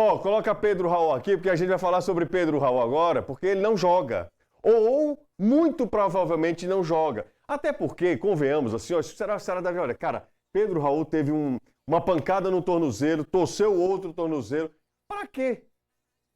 Ó, coloca Pedro Raul aqui, porque a gente vai falar sobre Pedro Raul agora, porque ele não joga. Ou muito provavelmente não joga. Até porque, convenhamos assim, ó, será deve, olha, cara, Pedro Raul teve uma pancada no tornozelo, torceu outro tornozelo. Pra quê?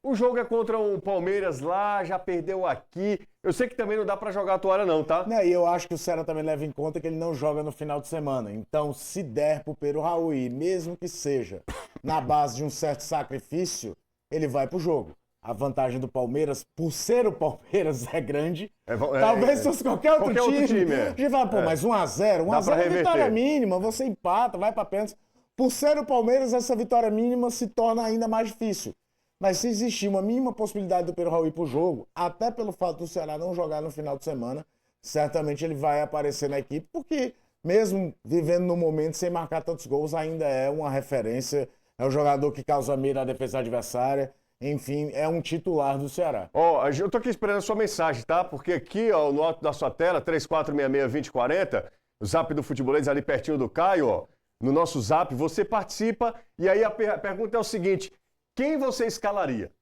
O jogo é contra um Palmeiras lá, já perdeu aqui. Eu sei que também não dá pra jogar a toalha não, tá? Né, e eu acho que o Ceará também leva em conta que ele não joga no final de semana. Então, se der pro Pedro Raul ir, mesmo que seja na base de um certo sacrifício, ele vai pro jogo. A vantagem do Palmeiras, por ser o Palmeiras, é grande. Talvez se fosse qualquer outro time. A gente fala, pô, mas 1-0, 1-0 é vitória mínima, você empata, vai pra pênalti. Por ser o Palmeiras, essa vitória mínima se torna ainda mais difícil. Mas se existir uma mínima possibilidade do Pedro Raul ir pro jogo, até pelo fato do Ceará não jogar no final de semana, certamente ele vai aparecer na equipe, porque mesmo vivendo no momento sem marcar tantos gols, ainda é uma referência, é um jogador que causa medo à defesa adversária, enfim, é um titular do Ceará. Ó, eu tô aqui esperando a sua mensagem, tá? Porque aqui, ó, no alto da sua tela, 3466-2040, o zap do Futebolês ali pertinho do Caio, ó, no nosso zap, você participa e aí a pergunta é o seguinte: quem você escalaria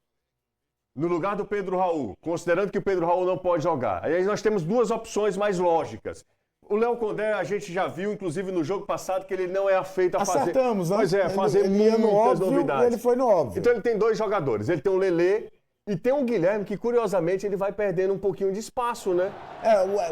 no lugar do Pedro Raul, considerando que o Pedro Raul não pode jogar? Aí nós temos duas opções mais lógicas. O Léo Condé, a gente já viu, inclusive no jogo passado, que ele não é afeito a fazer... Acertamos, né? Pois é, fazer ele muitas óbvio, novidades. Ele foi no óbvio. Então ele tem dois jogadores. Ele tem o Lelê e tem o Guilherme, que curiosamente ele vai perdendo um pouquinho de espaço, né?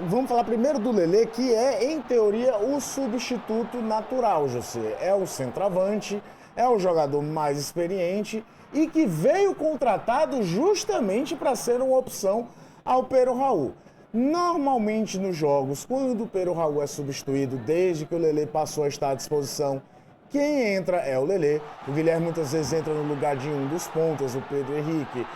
Vamos falar primeiro do Lelê, que é, em teoria, o substituto natural, José. É o centroavante, é o jogador mais experiente e que veio contratado justamente para ser uma opção ao Pedro Raul. Normalmente nos jogos, quando o Pedro Raul é substituído, desde que o Lelê passou a estar à disposição, quem entra é o Lelê. O Guilherme muitas vezes entra no lugar de um dos pontas, o Pedro Henrique,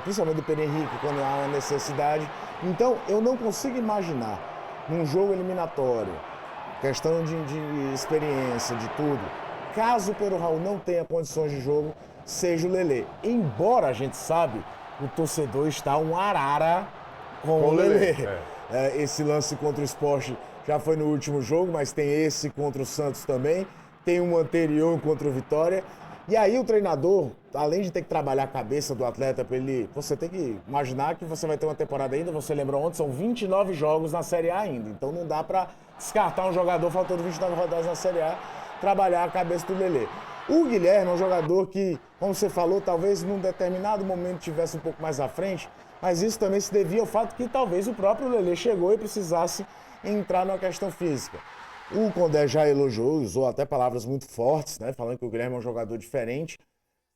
principalmente o Pedro Henrique, quando há uma necessidade. Então, eu não consigo imaginar, num jogo eliminatório, questão de experiência, de tudo, caso o Pedro Raul não tenha condições de jogo, seja o Lelê. Embora a gente sabe, o torcedor está um arara com o Lelê. Esse lance contra o Sport já foi no último jogo, mas tem esse contra o Santos também. Tem um anterior contra o Vitória. E aí o treinador, além de ter que trabalhar a cabeça do atleta para ele... Você tem que imaginar que você vai ter uma temporada ainda, você lembrou ontem, são 29 jogos na Série A ainda. Então não dá para descartar um jogador faltando 29 rodadas na Série A, trabalhar a cabeça do Lelê. O Guilherme é um jogador que, como você falou, talvez num determinado momento tivesse um pouco mais à frente, mas isso também se devia ao fato que talvez o próprio Lelê chegou e precisasse entrar numa questão física. O Condé já elogiou, usou até palavras muito fortes, né, falando que o Guilherme é um jogador diferente,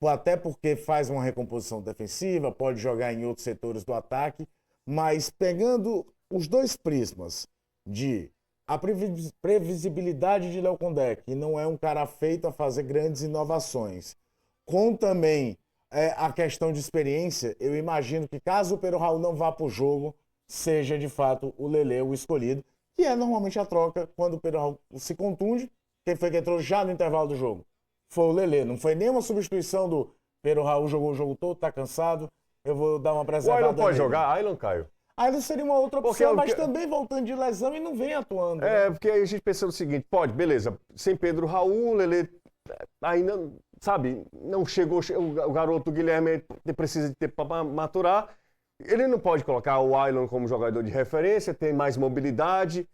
até porque faz uma recomposição defensiva, pode jogar em outros setores do ataque, mas pegando os dois prismas de a previsibilidade de Léo Condé, que não é um cara feito a fazer grandes inovações, com também a questão de experiência, eu imagino que caso o Pedro Raul não vá para o jogo, seja de fato o Lelê o escolhido, que é normalmente a troca quando o Pedro Raul se contunde. Quem foi que entrou já no intervalo do jogo? Foi o Lelê, não foi nenhuma substituição do Pedro Raul, jogou o jogo todo, tá cansado, eu vou dar uma preservada. O Ailon pode jogar? Ailon, Caio? Ailon seria uma outra opção, mas também voltando de lesão e não vem atuando. Porque aí a gente pensa o seguinte, pode, beleza, sem Pedro Raul, o Lelê ainda, sabe, não chegou, o garoto Guilherme precisa de tempo para maturar, ele não pode colocar o Ailon como jogador de referência, tem mais mobilidade,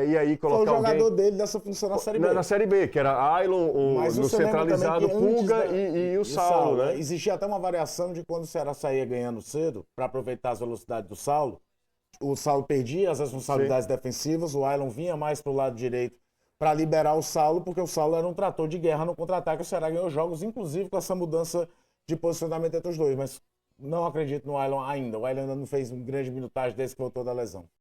e aí colocar foi o jogador alguém... dele dessa função na Série B. Na Série B, que era Ailon, no centralizado, Pulga e o Saulo, né? Existia até uma variação de quando o Ceará saía ganhando cedo, para aproveitar as velocidades do Saulo, o Saulo perdia as responsabilidades defensivas, o Ailon vinha mais para o lado direito para liberar o Saulo, porque o Saulo era um trator de guerra no contra-ataque. O Ceará ganhou jogos, inclusive com essa mudança de posicionamento entre os dois, mas não acredito no Ailon ainda. O Ailon ainda não fez um grande minutagem desde que voltou da lesão.